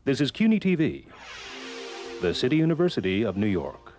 This is CUNY TV, the City University of New York.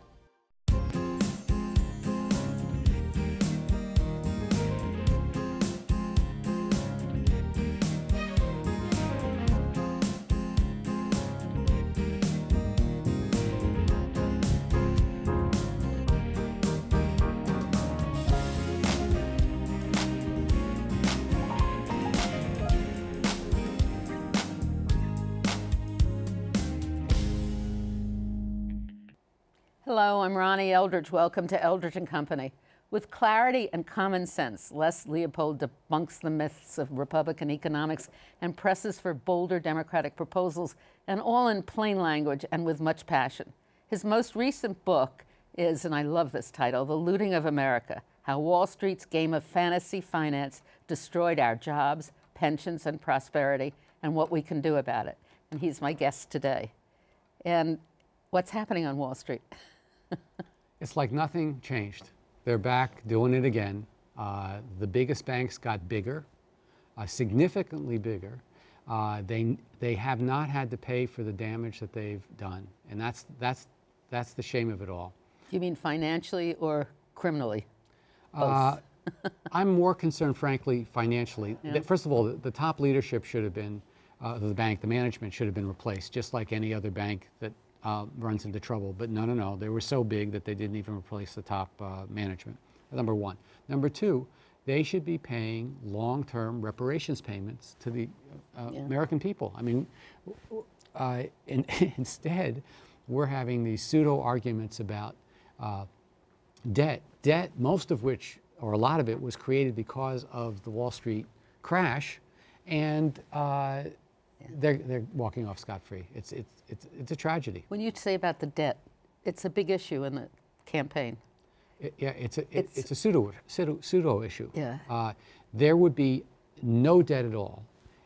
Hello, I'm Ronnie Eldridge. Welcome to Eldridge & Company. With clarity and common sense, Les Leopold debunks the myths of Republican economics and presses for bolder Democratic proposals, and all in plain language and with much passion. His most recent book is, and I love this title, The Looting of America: How Wall Street's Game of Fantasy Finance Destroyed Our Jobs, Pensions, and Prosperity, and What We Can Do About It. And he's my guest today. And what's happening on Wall Street? It's like nothing changed. They're back doing it again. The biggest banks got bigger, significantly bigger. They have not had to pay for the damage that they've done, and that's the shame of it all. You mean financially or criminally? Both. I'm more concerned, frankly, financially. Yeah. First of all, the top leadership should have been, the bank, the management should have been replaced, just like any other bank that runs into trouble. But no, they were so big that they didn't even replace the top management, number one. Number two, they should be paying long-term reparations payments to the American people. I mean, instead, we're having these pseudo-arguments about debt, most of which, or a lot of it, was created because of the Wall Street crash, and they're walking off scot-free. It's a tragedy. When you say about the debt, it's a big issue in the campaign. It's a pseudo issue. Yeah. There would be no debt at all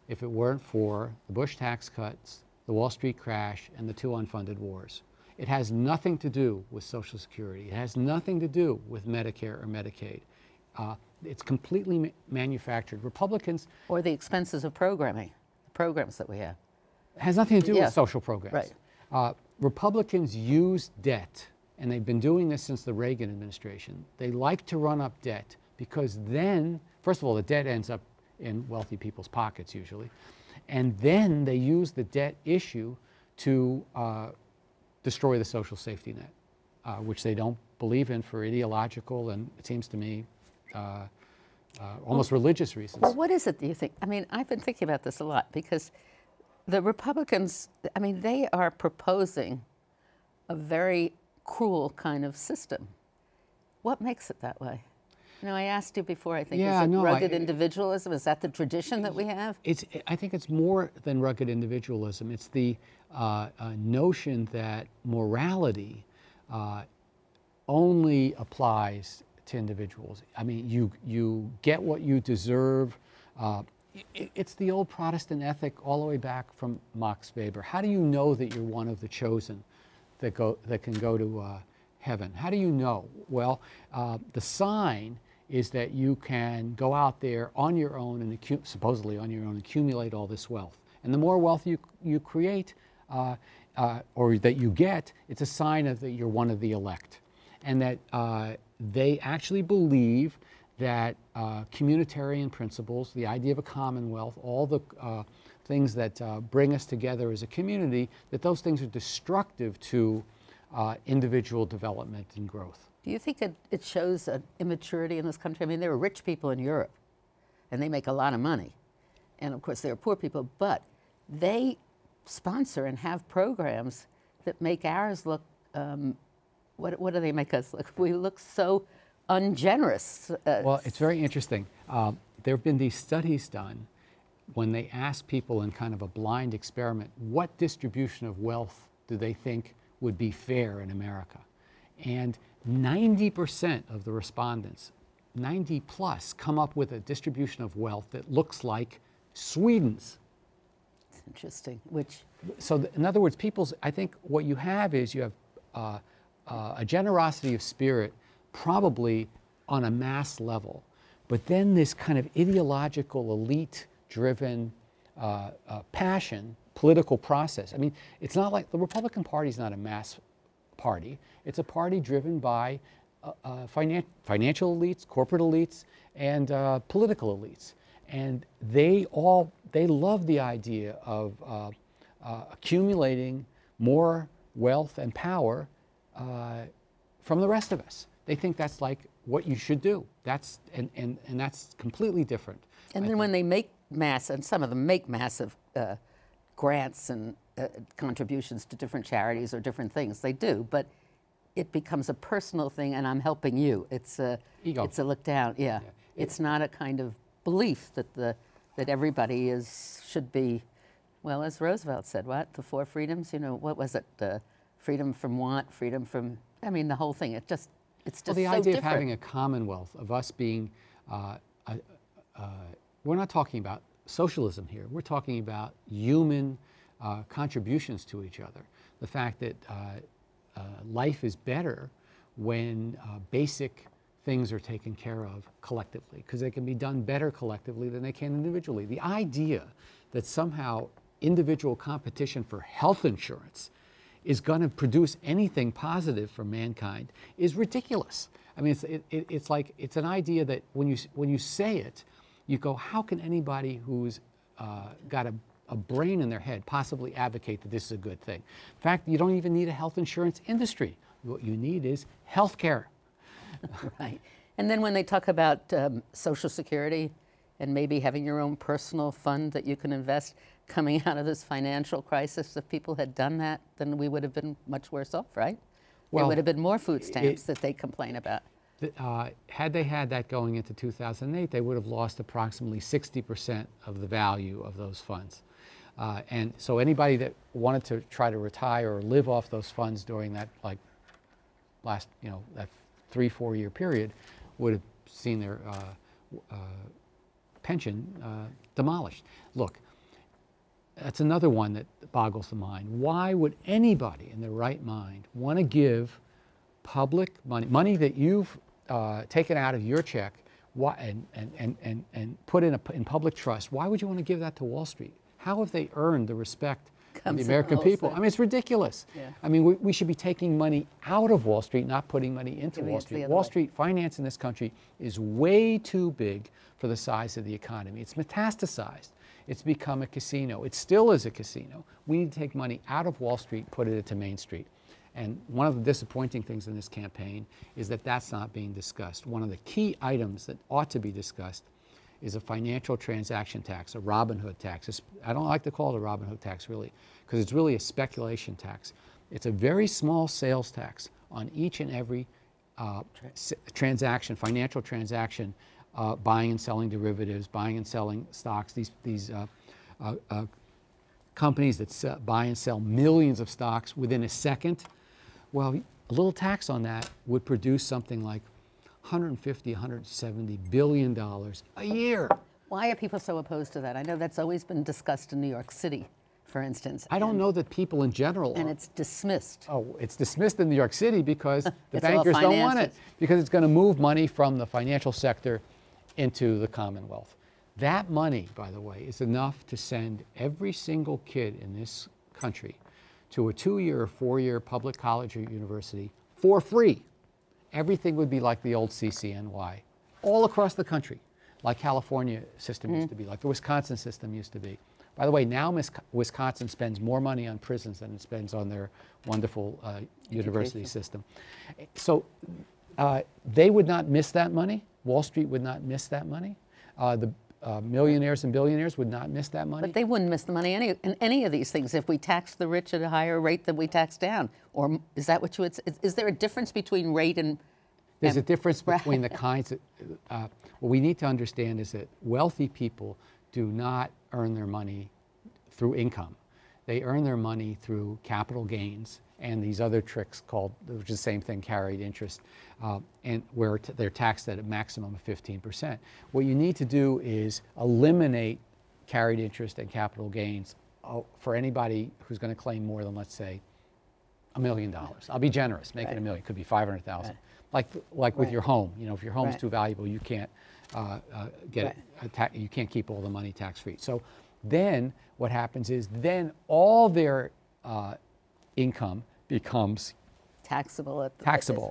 if it weren't for the Bush tax cuts, the Wall Street crash, and the two unfunded wars. It has nothing to do with Social Security. It has nothing to do with Medicare or Medicaid. It's completely manufactured. Republicans... Or the expenses of programming, the programs that we have. It has nothing to do with social programs. Right. Republicans use debt, and they've been doing this since the Reagan administration. They like to run up debt because then, first of all, the debt ends up in wealthy people's pockets usually, and then they use the debt issue to destroy the social safety net, which they don't believe in for ideological and, it seems to me, almost religious reasons. Well, what is it, do you think? I mean, I've been thinking about this a lot because the Republicans, I mean, they are proposing a very cruel kind of system. What makes it that way? You know, I asked you before, I think, is it rugged individualism? Is that the tradition that we have? I think it's more than rugged individualism. It's the notion that morality only applies to individuals. I mean, you get what you deserve. It's the old Protestant ethic all the way back from Max Weber. How do you know that you're one of the chosen that can go to heaven? How do you know? Well, the sign is that you can go out there on your own and supposedly on your own accumulate all this wealth. And the more wealth you create or that you get, it's a sign that you're one of the elect. And that they actually believe that communitarian principles, the idea of a commonwealth, all the things that bring us together as a community, that those things are destructive to individual development and growth. Do you think it shows an immaturity in this country? I mean, there are rich people in Europe, and they make a lot of money. And of course, there are poor people, but they sponsor and have programs that make ours look, what do they make us look? We look so ungenerous. Well, it's very interesting. There have been these studies done when they ask people in kind of a blind experiment, what distribution of wealth do they think would be fair in America? And 90% of the respondents, 90 plus, come up with a distribution of wealth that looks like Sweden's. It's interesting. Which? So in other words, I think what you have is you have a generosity of spirit probably on a mass level, but then this kind of ideological elite-driven passion political process. I mean, it's not like the Republican Party is not a mass party. It's a party driven by financial elites, corporate elites, and political elites. And they love the idea of accumulating more wealth and power from the rest of us. They think that's like what you should do. And that's completely different. And then when they make and some of them make massive grants and contributions to different charities or different things, they do, but it becomes a personal thing, and I'm helping you. It's a ego. It's a look down. Yeah, it's not a kind of belief that everybody should be. Well, as Roosevelt said, what the four freedoms? You know, what was it? Freedom from want, freedom from. I mean, the whole thing. It's just well, the so idea different. of having a commonwealth, of us being, we're not talking about socialism here. We're talking about human contributions to each other. The fact that life is better when basic things are taken care of collectively, because they can be done better collectively than they can individually. The idea that somehow individual competition for health insurance is going to produce anything positive for mankind is ridiculous. I mean, it's like, it's an idea that when you say it, you go, how can anybody who's got a brain in their head possibly advocate that this is a good thing? In fact, you don't even need a health insurance industry. What you need is health care. Right. And then when they talk about Social Security and maybe having your own personal fund that you can invest coming out of this financial crisis, if people had done that, then we would have been much worse off, right? There would have been more food stamps that they complain about. Had they had that going into 2008, they would have lost approximately 60% of the value of those funds. And so anybody that wanted to try to retire or live off those funds during that last, that 3-4 year period would have seen their pension demolished. Look, that's another one that boggles the mind. Why would anybody in their right mind want to give public money that you've taken out of your check and put in public trust? Why would you want to give that to Wall Street? How have they earned the respect of the American people? I mean, it's ridiculous. Yeah. I mean, we should be taking money out of Wall Street, not putting money into Wall Street. Wall Street finance in this country is way too big for the size of the economy. It's metastasized. It's become a casino. It still is a casino. We need to take money out of Wall Street, put it into Main Street. And one of the disappointing things in this campaign is that that's not being discussed. One of the key items that ought to be discussed is a financial transaction tax, a Robin Hood tax. I don't like to call it a Robin Hood tax, really, because it's really a speculation tax. It's a very small sales tax on each and every transaction, financial transaction, buying and selling derivatives, buying and selling stocks. These companies that buy and sell millions of stocks within a second. Well, a little tax on that would produce something like $150, $170 billion a year. Why are people so opposed to that? I know that's always been discussed in New York City, for instance. I don't know that people in general And it's dismissed. Oh, it's dismissed in New York City because the bankers don't want it, because it's going to move money from the financial sector into the Commonwealth. That money, by the way, is enough to send every single kid in this country to a 2-year or 4-year public college or university for free. Everything would be like the old CCNY, all across the country, like California system used to be, like the Wisconsin system used to be. By the way, now Wisconsin spends more money on prisons than it spends on their wonderful university system. So they would not miss that money. Wall Street would not miss that money. The millionaires and billionaires would not miss that money. But they wouldn't miss the money in any of these things if we taxed the rich at a higher rate than we tax down. Or is that what you would say? Is there a difference between rate and... There's a difference between the kinds of... what we need to understand is that wealthy people do not earn their money through income. They earn their money through capital gains and these other tricks called, which is the same thing, carried interest, and where they're taxed at a maximum of 15%. What you need to do is eliminate carried interest and capital gains for anybody who's going to claim more than, let's say, $1 million. I'll be generous, make it $1 million. It could be 500,000. Like with your home. You know, if your home's too valuable, you can't get it. You can't keep all the money tax-free. So then what happens is then all their income becomes taxable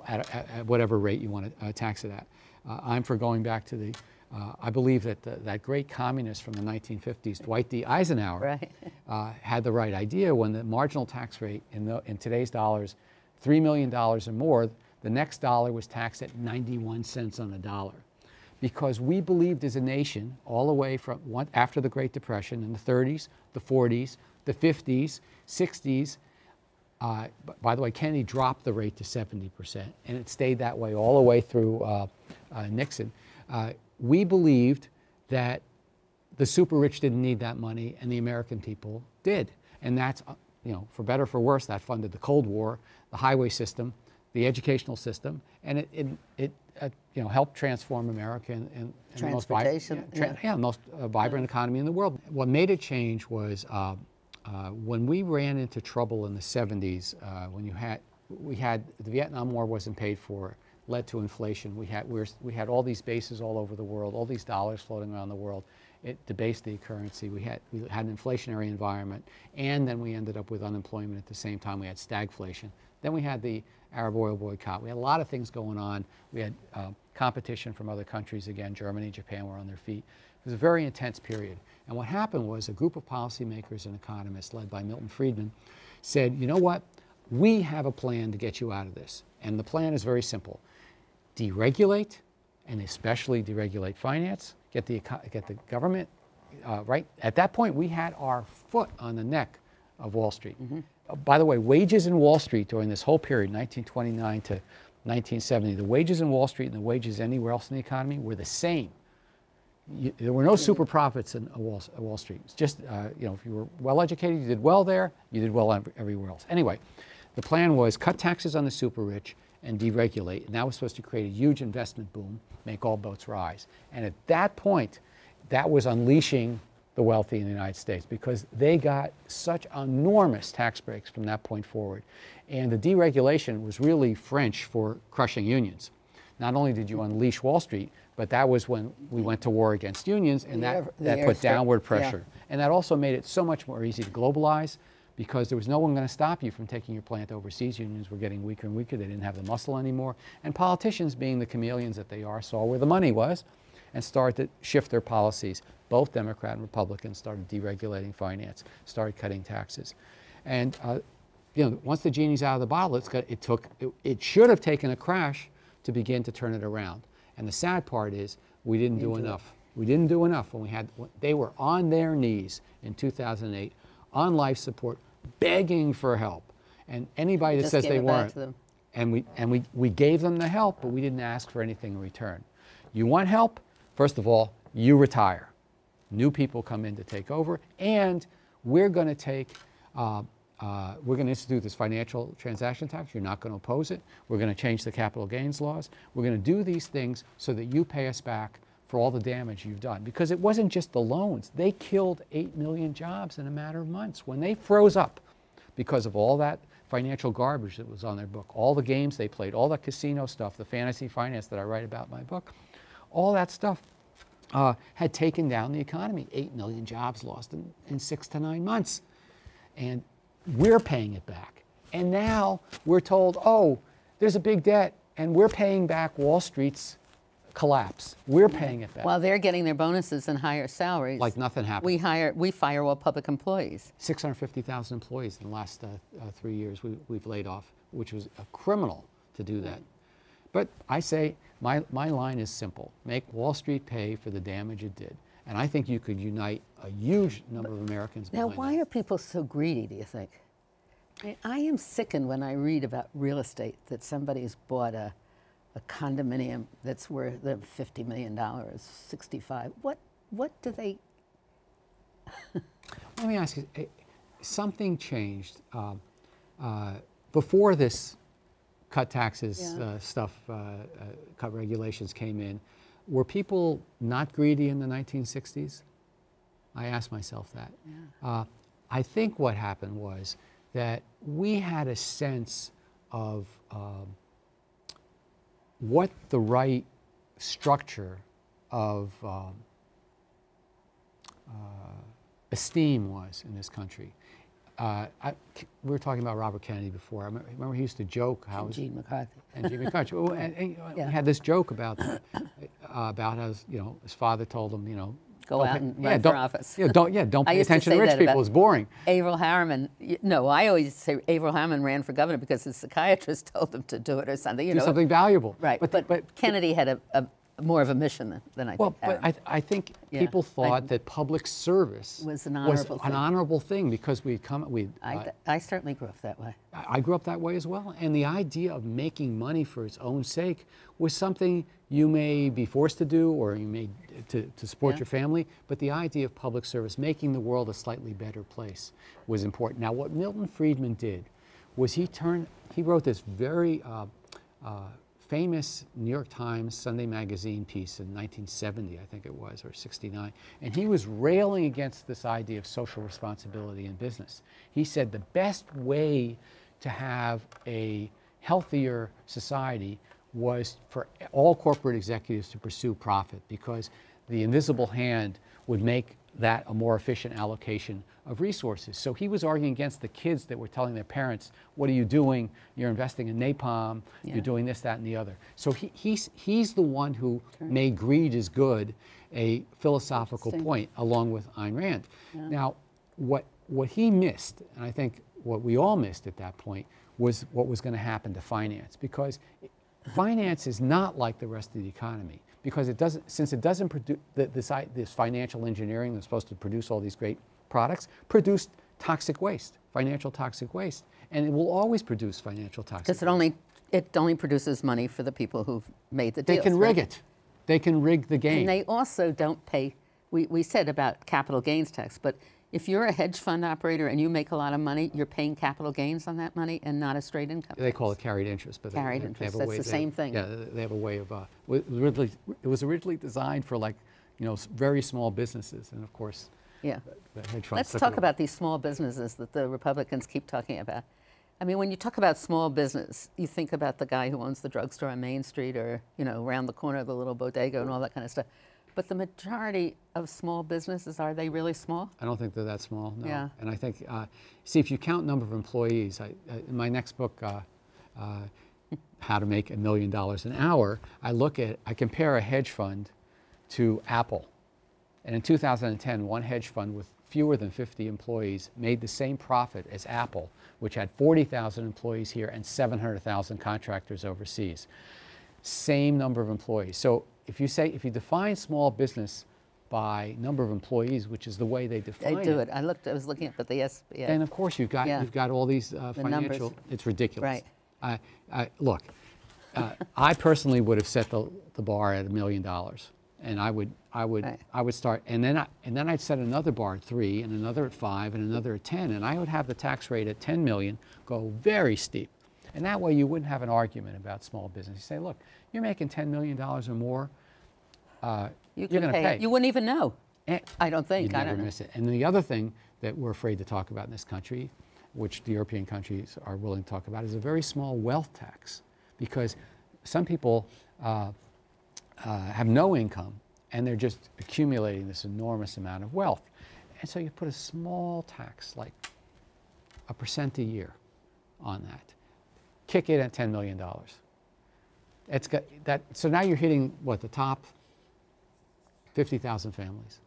at whatever rate you want to tax it at. I'm for going back to the, I believe that that great communist from the 1950s, Dwight D. Eisenhower, had the right idea. When the marginal tax rate in today's dollars, $3 million or more, the next dollar was taxed at 91 cents on the dollar. Because we believed as a nation, all the way from after the Great Depression in the 30s, the 40s, the 50s, 60s, by the way, Kennedy dropped the rate to 70%, and it stayed that way all the way through Nixon. We believed that the super rich didn't need that money, and the American people did. And that's, for better or for worse, that funded the Cold War, the highway system, the educational system, and it helped transform America and the most vibrant economy in the world. What made it change was when we ran into trouble in the 70s, when we had the Vietnam War wasn't paid for, led to inflation. We had all these bases all over the world, all these dollars floating around the world. It debased the currency. We had an inflationary environment, and then we ended up with unemployment at the same time. We had stagflation. Then we had the Arab oil boycott. We had a lot of things going on. We had competition from other countries again. Germany, Japan were on their feet. It was a very intense period. And what happened was a group of policymakers and economists led by Milton Friedman said, you know what? We have a plan to get you out of this. And the plan is very simple. Deregulate, and especially deregulate finance, get the government right. At that point, we had our foot on the neck of Wall Street. By the way, wages in Wall Street during this whole period, 1929 to 1970, the wages in Wall Street and the wages anywhere else in the economy were the same. There were no super profits in Wall Street. It's just, if you were well educated, you did well there, you did well everywhere else. Anyway, the plan was cut taxes on the super rich and deregulate. And that was supposed to create a huge investment boom, make all boats rise. And at that point, that was unleashing the wealthy in the United States because they got such enormous tax breaks from that point forward. And the deregulation was really French for crushing unions. Not only did you unleash Wall Street, but that was when we went to war against unions, and that put downward pressure. And that also made it so much more easy to globalize because there was no one going to stop you from taking your plant overseas. Unions were getting weaker and weaker. They didn't have the muscle anymore. And politicians, being the chameleons that they are, saw where the money was and started to shift their policies. Both Democrat and Republicans started deregulating finance, started cutting taxes. And once the genie's out of the bottle, it should have taken a crash to begin to turn it around. And the sad part is we didn't do enough. We didn't do enough when they were on their knees in 2008 on life support, begging for help. And anybody that says they weren't, and we gave them the help, but we didn't ask for anything in return. You want help? First of all, you retire. New people come in to take over, and we're going to take, we're going to institute this financial transaction tax. You're not going to oppose it. We're going to change the capital gains laws. We're going to do these things so that you pay us back for all the damage you've done. Because it wasn't just the loans. They killed 8 million jobs in a matter of months. When they froze up because of all that financial garbage that was on their book, all the games they played, all the casino stuff, the fantasy finance that I write about in my book, all that stuff had taken down the economy. 8 million jobs lost in 6 to 9 months. And we're paying it back. And now we're told, oh, there's a big debt, and we're paying back Wall Street's collapse. We're paying it back. While they're getting their bonuses and higher salaries. Like nothing happened. We fire all public employees. 650,000 employees in the last 3 years we've laid off, which was a criminal to do that. But I say, my line is simple. Make Wall Street pay for the damage it did. And I think you could unite a huge number of Americans behind Now, why are people so greedy, do you think? I am sickened when I read about real estate, that somebody's bought a condominium that's worth $50 million, 65. What do they? Let me ask you, something changed before this cut taxes stuff, cut regulations came in. Were people not greedy in the 1960s? I asked myself that. Yeah. I think what happened was that we had a sense of what the right structure of esteem was in this country. We were talking about Robert Kennedy before. I remember he used to joke how Gene McCarthy. and Jimmy McCarthy. Well, and Yeah. he had this joke about how his father told him, Go out and run for office. Don't I pay used to attention say to rich that people. about It's boring. Averell Harriman. No, I always say Averell Harriman ran for governor because his psychiatrist told him to do it or something. Do something valuable. Right, but Kennedy had a more of a mission than I think. Well, but I think people thought that public service was an honorable thing. Because I certainly grew up that way. I grew up that way as well. And the idea of making money for its own sake was something you may be forced to do, or you may to support your family. But the idea of public service, making the world a slightly better place, was important. Now, what Milton Friedman did was he wrote this very famous New York Times Sunday magazine piece in 1970, I think it was, or 69, and he was railing against this idea of social responsibility in business. He said the best way to have a healthier society was for all corporate executives to pursue profit, because the invisible hand would make that a more efficient allocation of resources. So he was arguing against the kids that were telling their parents, what are you doing? You're investing in napalm, you're doing this, that, and the other. So he's the one who made greed is good a philosophical point, along with Ayn Rand. Yeah. Now, what he missed, and I think what we all missed at that point, was what was going to happen to finance, because finance is not like the rest of the economy. Because since it doesn't produce, this financial engineering that's supposed to produce all these great products, produced toxic waste, financial toxic waste. And it will always produce financial toxic waste. Because it only produces money for the people who've made the deals. They can rig it. They can rig the game. And they also don't pay, we said about capital gains tax, but if you're a hedge fund operator and you make a lot of money, you're paying capital gains on that money and not a straight income. They call it carried interest. But carried interest, that's the same thing. Yeah, they have a way of, it was originally designed for very small businesses, and of course, the hedge funds. Let's talk about these small businesses that the Republicans keep talking about. I mean, when you talk about small business, you think about the guy who owns the drugstore on Main Street, or, around the corner of the little bodega and all that kind of stuff. But the majority of small businesses, are they really small? I don't think they're that small, no. Yeah. And I think, see, if you count number of employees, in my next book, How to Make $1 Million an Hour, I compare a hedge fund to Apple. And in 2010, one hedge fund with fewer than 50 employees made the same profit as Apple, which had 40,000 employees here and 700,000 contractors overseas. Same number of employees. So if you define small business by number of employees, which is the way they define it. They do it. I was looking up at the SBA. And of course you've got all these financial numbers. It's ridiculous. Right. Look, I personally would have set the bar at $1 million, and I would start, and then I'd set another bar at 3, and another at 5, and another at 10, and I would have the tax rate at 10 million go very steep. And that way you wouldn't have an argument about small business. You say, look, you're making $10 million or more, you're going to pay. You wouldn't even know. I don't think. You'd never miss it. And the other thing that we're afraid to talk about in this country, which the European countries are willing to talk about, is a very small wealth tax. Because some people have no income, and they're just accumulating this enormous amount of wealth. And so you put a small tax, like 1% a year, on that. Kick it at $10 million. It's got that. So now you're hitting the top 50,000 families,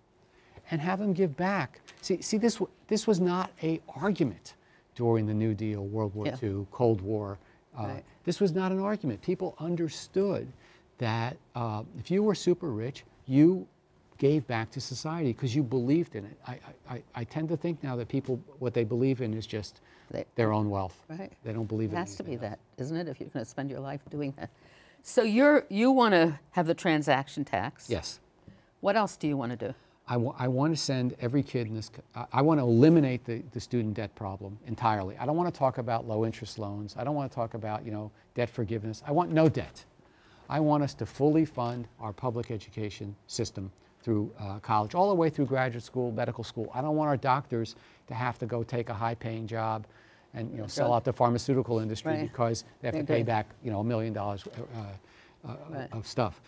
and have them give back. See, this was not an argument during the New Deal, World War II, Cold War. This was not an argument. People understood that if you were super rich, you gave back to society because you believed in it. I tend to think now that people, what they believe in is just their own wealth. Right. They don't believe in it. It has to be that, isn't it, if you're going to spend your life doing that? So you want to have the transaction tax. Yes. What else do you want to do? I want to send every kid in this, I want to eliminate the student debt problem entirely. I don't want to talk about low interest loans. I don't want to talk about, debt forgiveness. I want no debt. I want us to fully fund our public education system through college, all the way through graduate school, medical school. I don't want our doctors to have to go take a high-paying job and sell out the pharmaceutical industry because they have to pay back $1 million of stuff.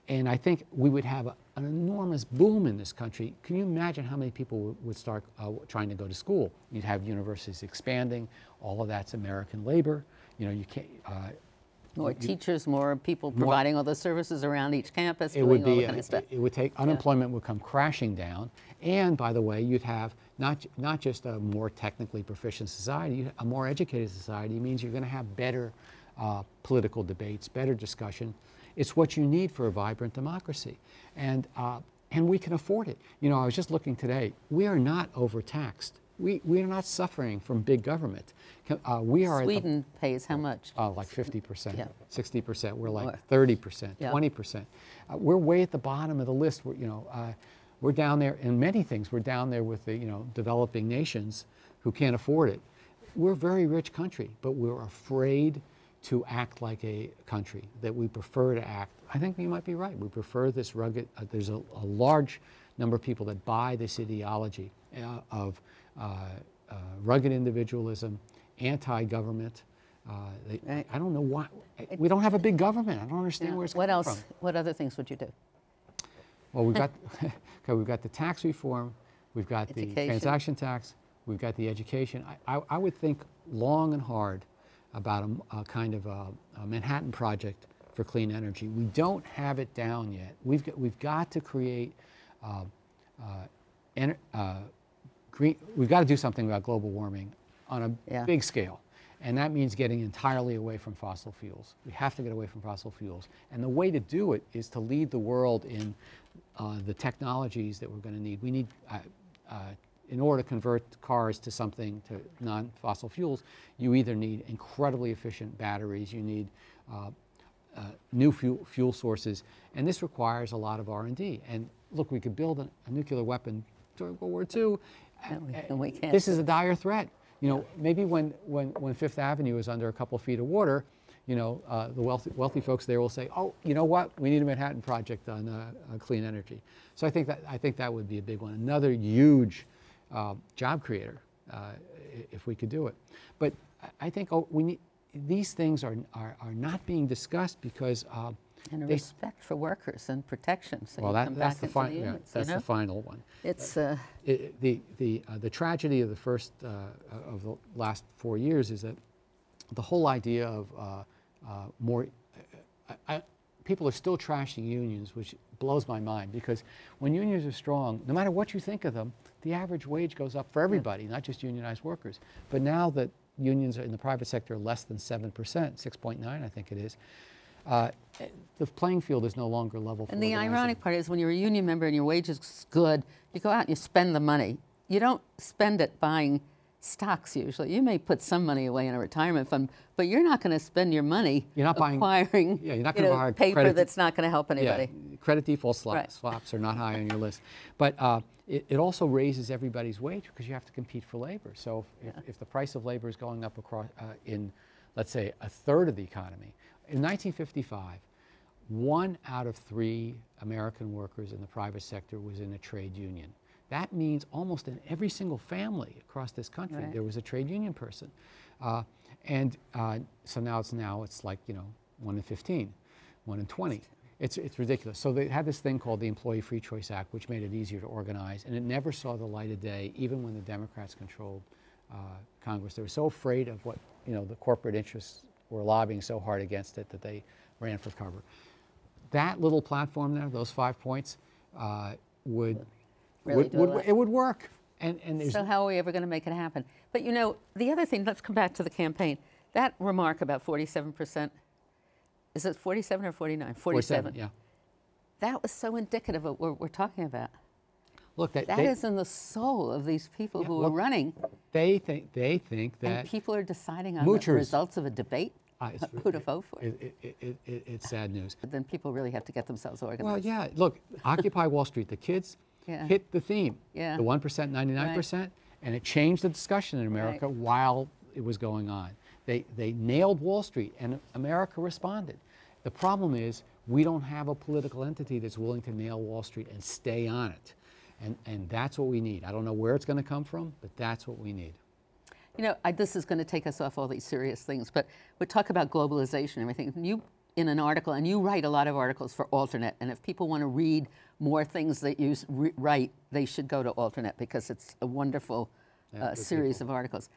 And I think we would have an enormous boom in this country. Can you imagine how many people would start trying to go to school? You'd have universities expanding. All of that's American labor. You know, you can't. More teachers, more people providing all the services around each campus, It would doing all be. that kind of stuff. It would take unemployment would come crashing down, and by the way, you'd have not just a more technically proficient society, a more educated society means you're going to have better political debates, better discussion. It's what you need for a vibrant democracy, and we can afford it. You know, I was just looking today. We are not overtaxed. We are not suffering from big government. We are. Sweden pays how much? Like 50%, 60%. We're like More. 30%, 20%. We're way at the bottom of the list. We're down there in many things. We're down there with the developing nations who can't afford it. We're a very rich country, but we're afraid to act like a country, that we prefer to act. I think you might be right. We prefer this rugged, there's a large number of people that buy this ideology of rugged individualism, anti-government. I don't know why. We don't have a big government. I don't understand where it's coming from. What other things would you do? Well, we've got, we've got the tax reform, we've got the transaction tax, we've got the education. I would think long and hard about a kind of a Manhattan Project for clean energy. We don't have it down yet. We've got to create we've got to do something about global warming on a big scale. And that means getting entirely away from fossil fuels. We have to get away from fossil fuels. And the way to do it is to lead the world in the technologies that we're going to need. We need, in order to convert cars to something, to non-fossil fuels, you either need incredibly efficient batteries, you need new fuel sources, and this requires a lot of R&D. And look, we could build a nuclear weapon during World War II. We can't. This is a dire threat. You know, maybe when Fifth Avenue is under a couple feet of water, the wealthy folks there will say, "Oh, you know what? We need a Manhattan Project on clean energy." So I think that would be a big one. Another huge job creator, if we could do it. But I think these things are not being discussed because and respect for workers and protection. So well, that's the final one. It's the tragedy of the last 4 years is that the whole idea of people are still trashing unions, which blows my mind, because when unions are strong, no matter what you think of them, the average wage goes up for everybody, not just unionized workers. But now that unions in the private sector are less than 7%, 6.9 I think it is, the playing field is no longer level for And the organizing. ironic part is when you're a union member and your wage is good, you go out and you spend the money. You don't spend it buying stocks usually. You may put some money away in a retirement fund, but you're not going to spend your money acquiring you're not going to buy paper that's not going to help anybody. Yeah, credit default swaps are not high on your list. But it also raises everybody's wage because you have to compete for labor. So if the price of labor is going up across in, let's say, a third of the economy, in 1955, 1 out of 3 American workers in the private sector was in a trade union. That means almost in every single family across this country there was a trade union person. So now it's like 1 in 15, 1 in 20. It's ridiculous. So they had this thing called the Employee Free Choice Act, which made it easier to organize, and it never saw the light of day, even when the Democrats controlled Congress. They were so afraid of what the corporate interests were lobbying so hard against it that they ran for cover. That little platform there, those 5 points, would work. And so how are we ever going to make it happen? But the other thing, let's come back to the campaign. That remark about 47%, is it 47 or 49? 47. Yeah. That was so indicative of what we're talking about. Look, that is in the soul of these people who are running. They think that. And people are deciding on the results of a debate. Who to vote for. It's sad news. But then people really have to get themselves organized. Well, yeah. Look, Occupy Wall Street. The kids hit the theme. Yeah. The 1%, 99%, and it changed the discussion in America while it was going on. They nailed Wall Street, and America responded. The problem is we don't have a political entity that's willing to nail Wall Street and stay on it. And that's what we need. I don't know where it's going to come from, but that's what we need. This is going to take us off all these serious things, but we talk about globalization and everything. You in an article, and you write a lot of articles for Alternate, and if people want to read more things that you write, they should go to Alternate because it's a wonderful series of articles.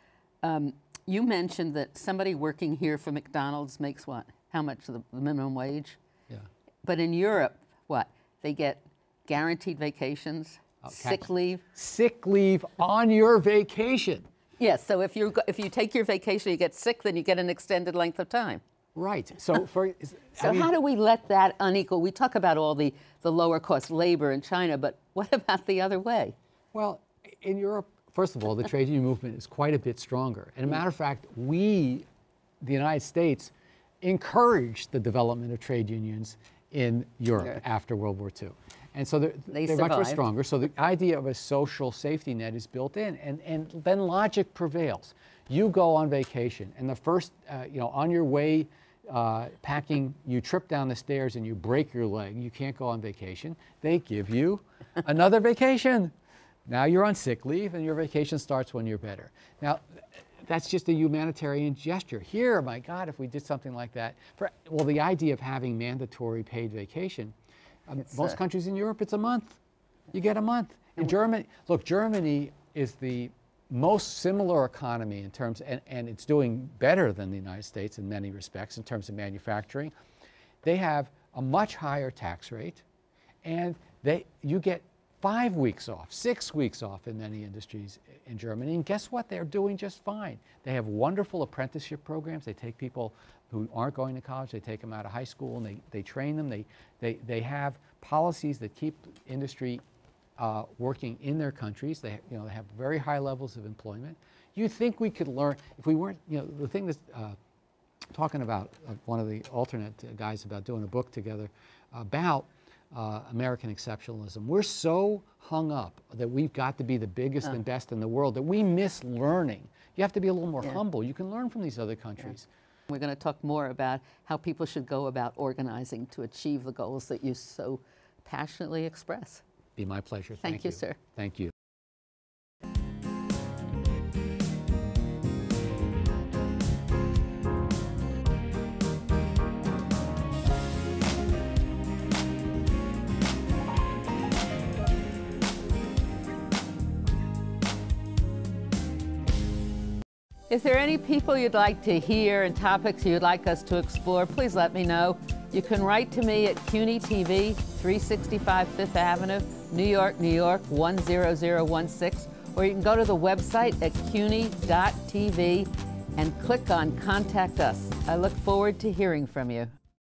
You mentioned that somebody working here for McDonald's makes what? How much? The minimum wage? Yeah. But in Europe, what? They get guaranteed vacations, sick leave. Sick leave on your vacation. Yes, so if you take your vacation, you get sick, then you get an extended length of time. Right. So how do we let that unequal? We talk about all the lower cost labor in China, but what about the other way? Well, in Europe, first of all, the trade union movement is quite a bit stronger. And a matter of fact, we, the United States, encouraged the development of trade unions in Europe after World War II. And so they're much stronger. So the idea of a social safety net is built in, and then logic prevails. You go on vacation, and the first, on your way packing, you trip down the stairs and you break your leg. You can't go on vacation. They give you another vacation. Now you're on sick leave, and your vacation starts when you're better. Now, that's just a humanitarian gesture. Here, my God, if we did something like that, well, the idea of having mandatory paid vacation, most countries in Europe, it's a month. You get a month. In Germany, look, Germany is the most similar economy in terms, and it's doing better than the United States in many respects in terms of manufacturing. They have a much higher tax rate, and you get 5 weeks off, 6 weeks off in many industries in Germany. And guess what? They're doing just fine. They have wonderful apprenticeship programs. They take people who aren't going to college, they take them out of high school, and they train them. They have policies that keep industry working in their countries. They have very high levels of employment. You think we could learn, if we weren't, the thing that's talking about, one of the Alternate guys about doing a book together about American exceptionalism. We're so hung up that we've got to be the biggest and best in the world that we miss learning. You have to be a little more humble. You can learn from these other countries. We're going to talk more about how people should go about organizing to achieve the goals that you so passionately express. Be my pleasure. Thank you, sir. Thank you. If there are any people you'd like to hear and topics you'd like us to explore, please let me know. You can write to me at CUNY TV, 365 Fifth Avenue, New York, New York, 10016, or you can go to the website at cuny.tv and click on Contact Us. I look forward to hearing from you.